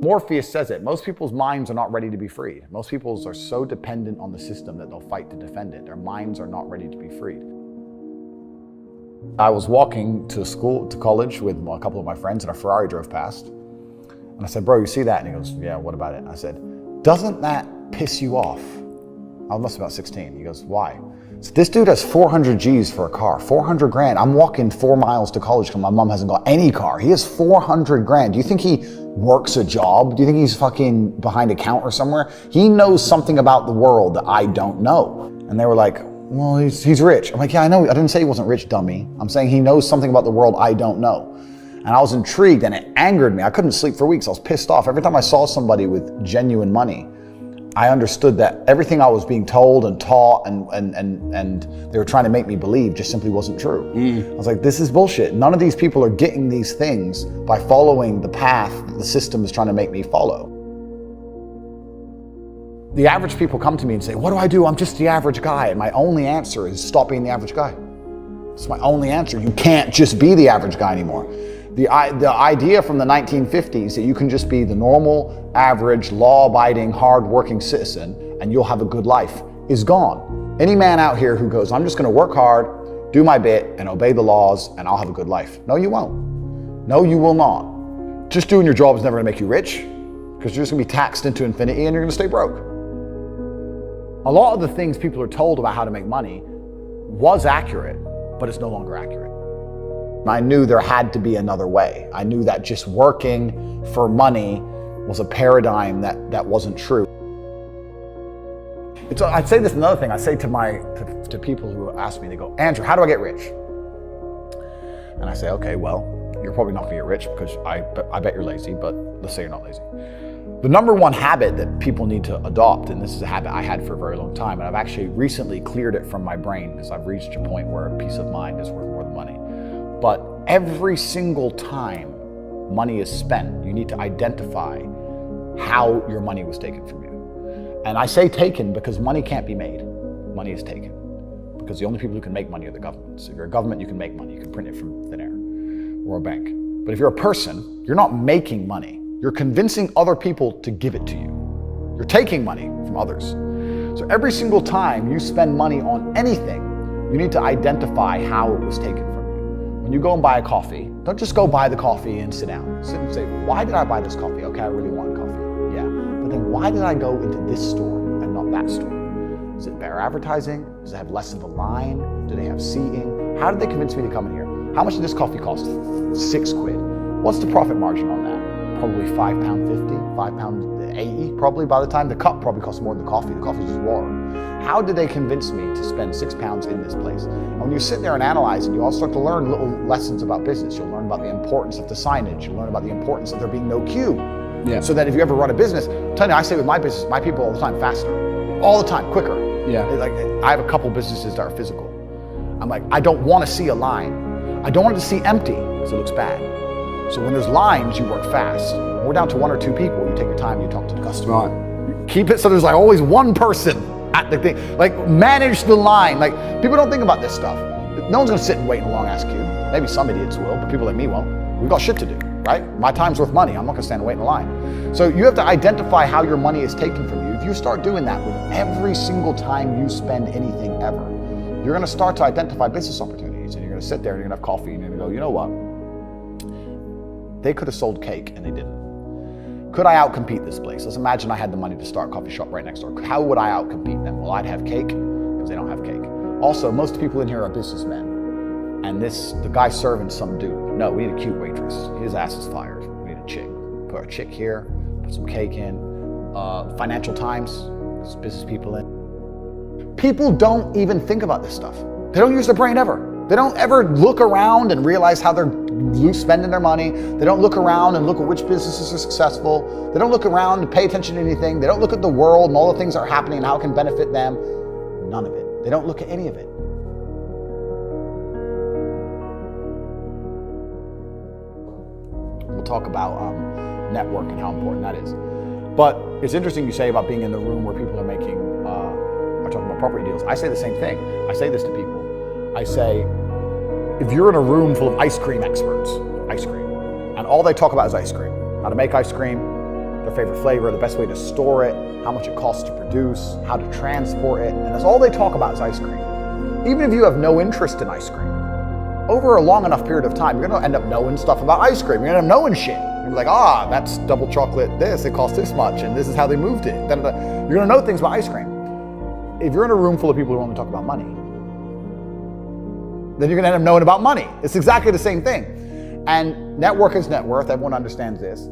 Morpheus says it, most people's minds are not ready to be freed. Most people are so dependent on the system that they'll fight to defend it. Their minds are not ready to be freed. I was walking to college with a couple of my friends, and a Ferrari drove past. And I said, bro, you see that? And he goes, yeah, what about it? And I said, doesn't that piss you off? I must be about 16. He goes, why? So this dude has 400 G's for a car, 400 grand. I'm walking 4 miles to college because my mom hasn't got any car. He has 400 grand. Do you think he works a job? Do you think he's fucking behind a counter somewhere? He knows something about the world that I don't know. And they were like, well, he's rich. I'm like, yeah, I know. I didn't say he wasn't rich, dummy. I'm saying he knows something about the world I don't know. And I was intrigued, and it angered me. I couldn't sleep for weeks. I was pissed off. Every time I saw somebody with genuine money, I understood that everything I was being told and taught and they were trying to make me believe just simply wasn't true. I was like, this is bullshit. None of these people are getting these things by following the path that the system is trying to make me follow. The average people come to me and say, what do I do? I'm just the average guy. And my only answer is stop being the average guy. It's my only answer. You can't just be the average guy anymore. The idea from the 1950s that you can just be the normal, average, law-abiding, hard-working citizen and you'll have a good life is gone. Any man out here who goes, I'm just gonna work hard, do my bit, and obey the laws, and I'll have a good life. No, you won't. No, you will not. Just doing your job is never gonna make you rich, because you're just gonna be taxed into infinity and you're gonna stay broke. A lot of the things people are told about how to make money was accurate, but it's no longer accurate. I knew there had to be another way. I knew that just working for money was a paradigm that wasn't true. I'd say this another thing. I say to people who ask me, they go, Andrew, how do I get rich? And I say, okay, well, you're probably not gonna get rich because I bet you're lazy, but let's say you're not lazy. The number one habit that people need to adopt, and this is a habit I had for a very long time, and I've actually recently cleared it from my brain because I've reached a point where peace of mind is worth more than money. But every single time money is spent, you need to identify how your money was taken from you. And I say taken because money can't be made. Money is taken. Because the only people who can make money are the governments. If you're a government, you can make money. You can print it from thin air or a bank. But if you're a person, you're not making money. You're convincing other people to give it to you. You're taking money from others. So every single time you spend money on anything, you need to identify how it was taken from you. When you go and buy a coffee, don't just go buy the coffee and sit down. Sit and say, why did I buy this coffee? Okay, I really want coffee. Yeah. But then why did I go into this store and not that store? Is it better advertising? Does it have less of a line? Do they have seating? How did they convince me to come in here? How much did this coffee cost? 6 quid. What's the profit margin on that? Probably £5.50, £5.80 probably by the time. The cup probably costs more than the coffee. The coffee's just water. How did they convince me to spend £6 in this place? And when you sit there and analyze it, you all start to learn little lessons about business. You'll learn about the importance of the signage. You'll learn about the importance of there being no queue. Yeah. So that if you ever run a business, I'm telling you, I say with my business, my people all the time, faster. All the time, quicker. Yeah. Like, I have a couple businesses that are physical. I'm like, I don't want to see a line. I don't want it to see empty because it looks bad. So when there's lines, you work fast. When we're down to 1 or 2 people, you take your time, you talk to the customer. Right. Keep it so there's like always one person at the thing. Like manage the line. Like people don't think about this stuff. No one's gonna sit and wait in a long ass queue. Maybe some idiots will, but people like me won't. We've got shit to do, right? My time's worth money. I'm not gonna stand and wait in a line. So you have to identify how your money is taken from you. If you start doing that with every single time you spend anything ever, you're gonna start to identify business opportunities, and you're gonna sit there and you're gonna have coffee and you're gonna go, you know what? They could have sold cake and they didn't. Could I outcompete this place? Let's imagine I had the money to start a coffee shop right next door. How would I outcompete them? Well, I'd have cake because they don't have cake. Also, most people in here are businessmen. And the guy serving some dude. No, we need a cute waitress. His ass is fired. We need a chick. Put a chick here, put some cake in. Financial Times, there's business people in. People don't even think about this stuff. They don't use their brain ever. They don't ever look around and realize how they're spending their money. They don't look around and look at which businesses are successful. They don't look around and pay attention to anything. They don't look at the world and all the things that are happening and how it can benefit them. None of it. They don't look at any of it. We'll talk about network and how important that is. But it's interesting you say about being in the room where people are talking about property deals. I say the same thing. I say this to people. I say, if you're in a room full of ice cream experts, and all they talk about is ice cream, how to make ice cream, their favorite flavor, the best way to store it, how much it costs to produce, how to transport it, and that's all they talk about is ice cream. Even if you have no interest in ice cream, over a long enough period of time, you're gonna end up knowing stuff about ice cream. You're gonna end up knowing shit. You're gonna be like, that's double chocolate this, it costs this much, and this is how they moved it. You're gonna know things about ice cream. If you're in a room full of people who only talk about money, then you're gonna end up knowing about money. It's exactly the same thing. And network is net worth, everyone understands this.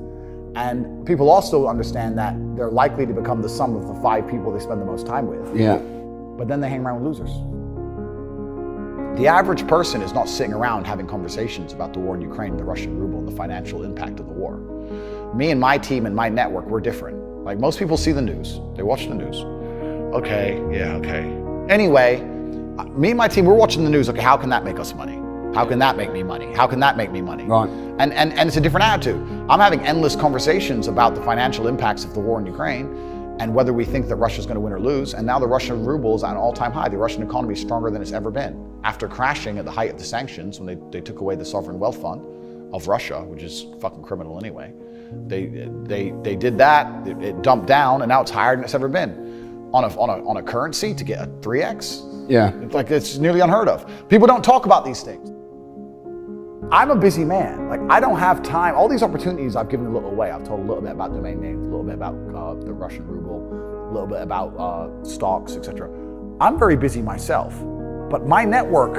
And people also understand that they're likely to become the sum of the 5 people they spend the most time with. Yeah. But then they hang around with losers. The average person is not sitting around having conversations about the war in Ukraine and the Russian ruble and the financial impact of the war. Me and my team and my network, we're different. Like most people see the news, they watch the news. Okay. Anyway, me and my team, we're watching the news. Okay, how can that make us money? How can that make me money? How can that make me money? Right. And it's a different attitude. I'm having endless conversations about the financial impacts of the war in Ukraine and whether we think that Russia's going to win or lose. And now the Russian ruble is at an all-time high. The Russian economy is stronger than it's ever been. After crashing at the height of the sanctions, when they took away the sovereign wealth fund of Russia, which is fucking criminal anyway, they did that. It dumped down, and now it's higher than it's ever been. On a currency to get a 3x. Yeah. It's nearly unheard of. People don't talk about these things. I'm a busy man. Like, I don't have time. All these opportunities I've given a little away. I've told a little bit about domain names, a little bit about the Russian ruble, a little bit about stocks, etc. I'm very busy myself, but my network,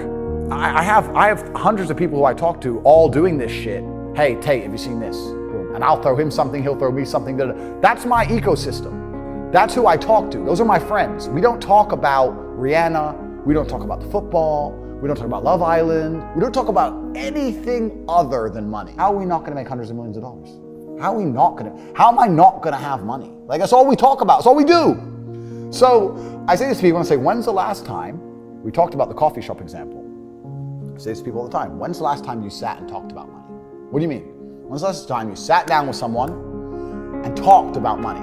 I have hundreds of people who I talk to all doing this shit. Hey, Tate, have you seen this? Boom. And I'll throw him something, he'll throw me something. That's my ecosystem. That's who I talk to. Those are my friends. We don't talk about Rihanna. We don't talk about the football. We don't talk about Love Island. We don't talk about anything other than money. How are we not going to make hundreds of millions of dollars? How am I not going to have money? Like, that's all we talk about. That's all we do. So I say this to people, and I say, when's the last time, we talked about the coffee shop example. I say this to people all the time. When's the last time you sat and talked about money? What do you mean? When's the last time you sat down with someone and talked about money?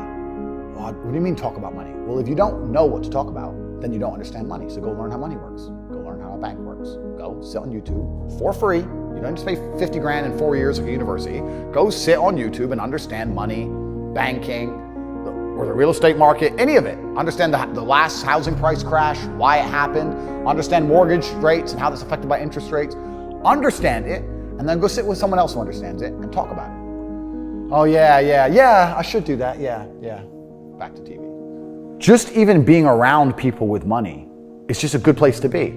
What do you mean talk about money? Well, if you don't know what to talk about, then you don't understand money. So go learn how money works. Go learn how a bank works. Go sit on YouTube for free. You don't just pay 50 grand in 4 years of university. Go sit on YouTube and understand money, banking, or the real estate market, any of it. Understand the last housing price crash, why it happened. Understand mortgage rates and how that's affected by interest rates. Understand it, and then go sit with someone else who understands it and talk about it. Oh yeah, I should do that, yeah. Back to TV. Just even being around people with money is just a good place to be.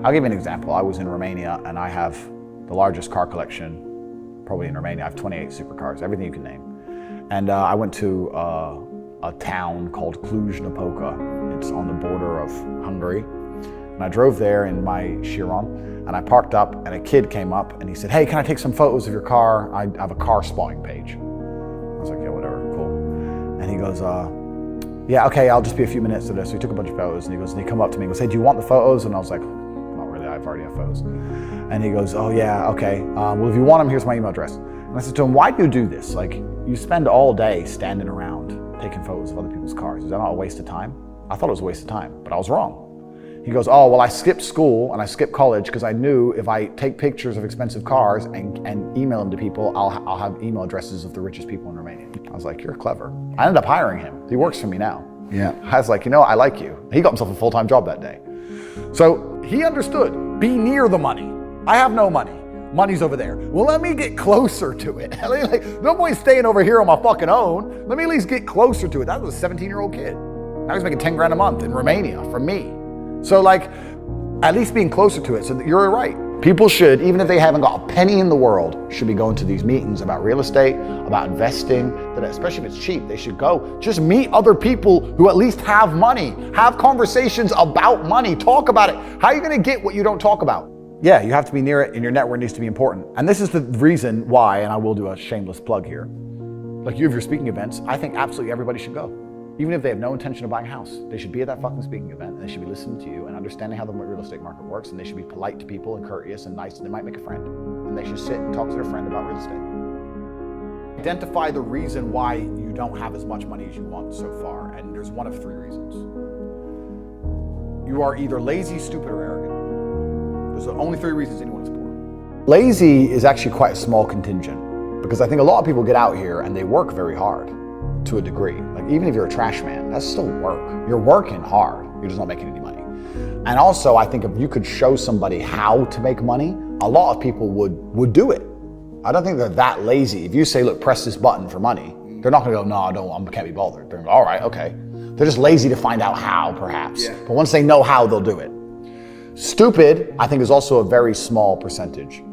I'll give you an example. I was in Romania, and I have the largest car collection probably in Romania. I have 28 supercars, everything you can name. And I went to a town called Cluj-Napoca. It's on the border of Hungary. And I drove there in my Chiron, and I parked up, and a kid came up, and he said, "Hey, can I take some photos of your car? I have a car spotting page." I was like, "Yeah, whatever, cool." And he goes, "Yeah, okay, I'll just be a few minutes to this." So he took a bunch of photos, and he come up to me and goes, "Hey, do you want the photos?" And I was like, "Not really, I've already have photos." And he goes, "Oh yeah, okay. Well, if you want them, here's my email address." And I said to him, "Why do you do this? Like, you spend all day standing around taking photos of other people's cars. Is that not a waste of time?" I thought it was a waste of time, but I was wrong. He goes, "Oh, well, I skipped school and I skipped college because I knew if I take pictures of expensive cars and email them to people, I'll have email addresses of the richest people in Romania." I was like, "You're clever." I ended up hiring him. He works for me now. Yeah. I was like, I like you. He got himself a full-time job that day. So he understood, be near the money. I have no money. Money's over there. Well, let me get closer to it. Like, no point staying over here on my fucking own. Let me at least get closer to it. That was a 17-year-old kid. Now he's making 10 grand a month in Romania from me. So like, at least being closer to it. So you're right. People should, even if they haven't got a penny in the world, should be going to these meetings about real estate, about investing, that especially if it's cheap, they should go. Just meet other people who at least have money. Have conversations about money. Talk about it. How are you going to get what you don't talk about? Yeah, you have to be near it, and your network needs to be important. And this is the reason why, and I will do a shameless plug here. Like, you have your speaking events, I think absolutely everybody should go. Even if they have no intention of buying a house, they should be at that fucking speaking event, and they should be listening to you and understanding how the real estate market works, and they should be polite to people and courteous and nice, and they might make a friend. And they should sit and talk to their friend about real estate. Identify the reason why you don't have as much money as you want so far, and there's one of 3 reasons. You are either lazy, stupid, or arrogant. Those are the only 3 reasons anyone is poor. Lazy is actually quite a small contingent, because I think a lot of people get out here and they work very hard. to a degree. Like even if you're a trash man, that's still work. You're working hard, you're just not making any money. And also I think if you could show somebody how to make money, a lot of people would do it. I don't think they're that lazy. If you say, look, press this button for money, they're not gonna go, no, I can't be bothered. They're gonna go, all right, okay. They're just lazy to find out how, perhaps. Yeah. But once they know how, they'll do it. Stupid, I think, is also a very small percentage.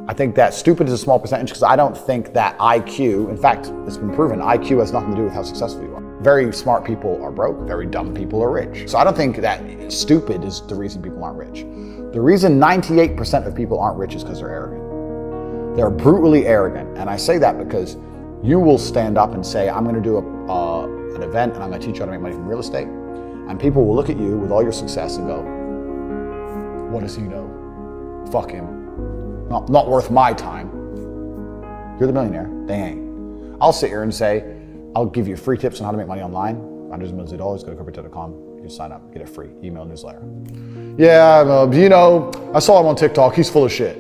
I think that stupid is a small percentage because I don't think that IQ, in fact, it's been proven, IQ has nothing to do with how successful you are. Very smart people are broke, very dumb people are rich. So I don't think that stupid is the reason people aren't rich. The reason 98% of people aren't rich is because they're arrogant. They're brutally arrogant. And I say that because you will stand up and say, I'm gonna do an event and I'm gonna teach you how to make money from real estate. And people will look at you with all your success and go, what does he know? Fuck him. Not worth my time. You're the millionaire. They ain't. I'll sit here and say, I'll give you free tips on how to make money online. Hundreds of millions of dollars. Go to corporate.com. You can sign up, get it free. Email newsletter. Yeah, you know, I saw him on TikTok. He's full of shit.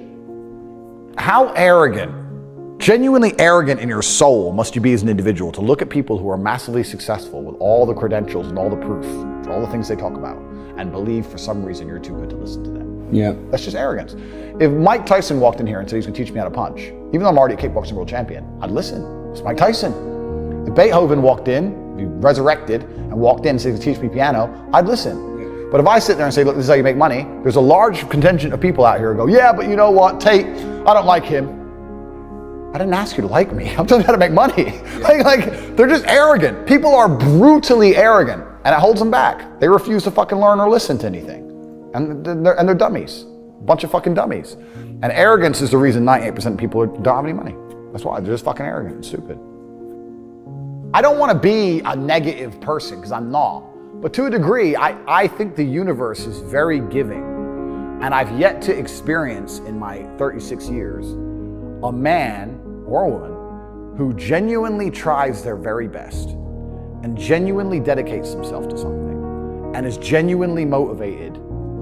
How arrogant, genuinely arrogant in your soul must you be as an individual to look at people who are massively successful with all the credentials and all the proof for all the things they talk about and believe for some reason you're too good to listen to them. Yeah. That's just arrogance. If Mike Tyson walked in here and said he's gonna teach me how to punch, even though I'm already a kickboxing world champion, I'd listen. It's Mike Tyson. If Beethoven walked in, he resurrected and walked in and said he's gonna teach me piano, I'd listen. But if I sit there and say, look, this is how you make money, there's a large contingent of people out here who go, yeah, but you know what, Tate, I don't like him. I didn't ask you to like me. I'm telling you how to make money. Like, they're just arrogant. People are brutally arrogant, and it holds them back. They refuse to fucking learn or listen to anything. And they're dummies. A bunch of fucking dummies. And arrogance is the reason 98% of people don't have any money. That's why. They're just fucking arrogant and stupid. I don't want to be a negative person, because I'm not. But to a degree, I think the universe is very giving. And I've yet to experience in my 36 years a man or a woman who genuinely tries their very best and genuinely dedicates himself to something and is genuinely motivated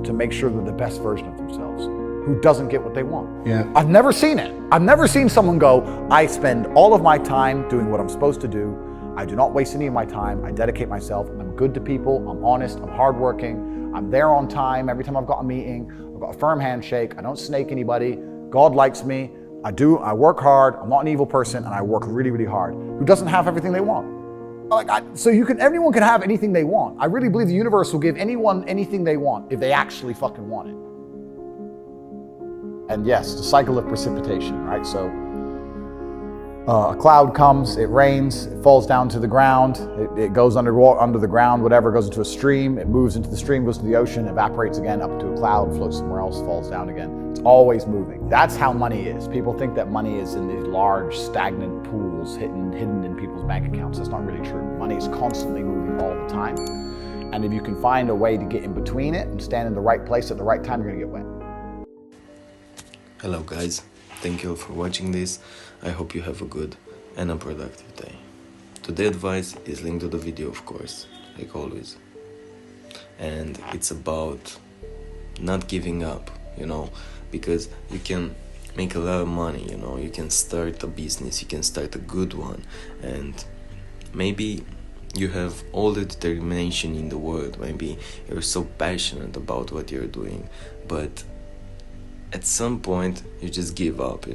to make sure they're the best version of themselves, who doesn't get what they want. Yeah. I've never seen it. I've never seen someone go, I spend all of my time doing what I'm supposed to do. I do not waste any of my time. I dedicate myself. I'm good to people. I'm honest. I'm hardworking. I'm there on time. Every time I've got a meeting, I've got a firm handshake. I don't snake anybody. God likes me. I work hard. I'm not an evil person, and I work really, really hard. Who doesn't have everything they want? Anyone can have anything they want. I really believe the universe will give anyone anything they want if they actually fucking want it. And yes, the cycle of precipitation, right? So a cloud comes, it rains, it falls down to the ground, it goes under the ground, whatever, goes into a stream, it moves into the stream, goes to the ocean, evaporates again up to a cloud, floats somewhere else, falls down again. It's always moving. That's how money is. People think that money is in these large stagnant pools hidden in people's bank accounts. That's not really true. Money is constantly moving all the time. And if you can find a way to get in between it and stand in the right place at the right time, you're gonna get wet. Hello guys, thank you for watching this. I hope you have a good and a productive day. Today's advice is linked to the video, of course, like always. And it's about not giving up, because you can make a lot of money, you can start a business, you can start a good one, and maybe you have all the determination in the world, maybe you're so passionate about what you're doing, but at some point you just give up.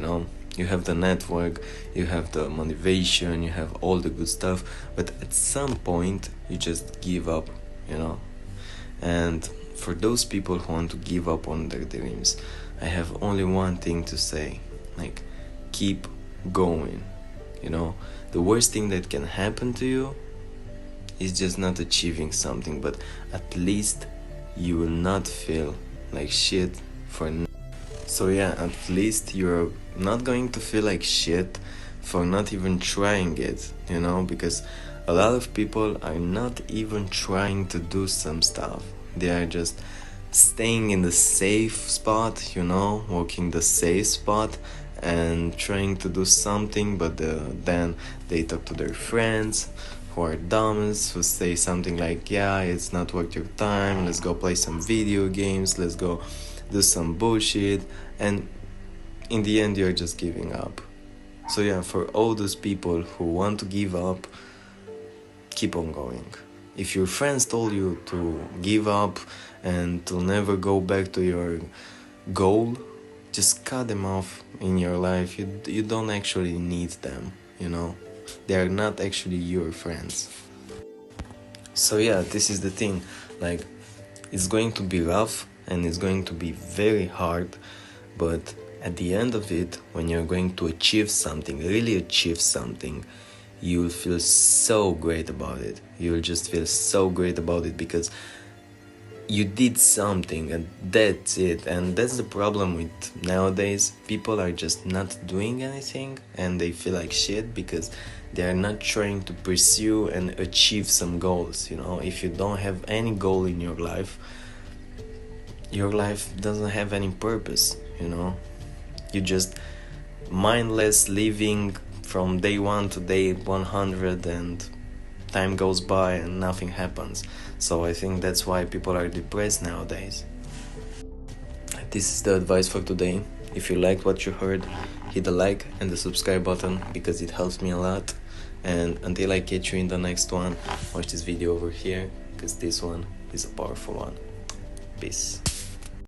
You have the network, you have the motivation, you have all the good stuff, but at some point you just give up. And for those people who want to give up on their dreams, I have only one thing to say, like, keep going. The worst thing that can happen to you is just not achieving something, but at least you will not feel like shit for So yeah, at least you're not going to feel like shit for not even trying it, because a lot of people are not even trying to do some stuff. They are just staying in the safe spot, walking the safe spot and trying to do something, but then they talk to their friends who are dummies, who say something like, yeah, it's not worth your time, let's go play some video games, let's go do some bullshit, and in the end you're just giving up. So yeah, for all those people who want to give up, keep on going. If your friends told you to give up and to never go back to your goal, just cut them off in your life. You don't actually need them, you know. They are not actually your friends. So yeah, this is the thing. Like, it's going to be rough and it's going to be very hard, but at the end of it, when you're going to achieve something, really achieve something, you'll feel so great about it. You'll just feel so great about it because you did something, and that's it. And that's the problem with nowadays. People are just not doing anything and they feel like shit because they are not trying to pursue and achieve some goals, you know. If you don't have any goal in your life doesn't have any purpose, you know. You just mindless living from day 1 to day 100, and time goes by and nothing happens. So I think that's why people are depressed nowadays. This is the advice for today. If you liked what you heard, hit the like and the subscribe button because it helps me a lot. And until I catch you in the next one, watch this video over here because this one is a powerful one. Peace.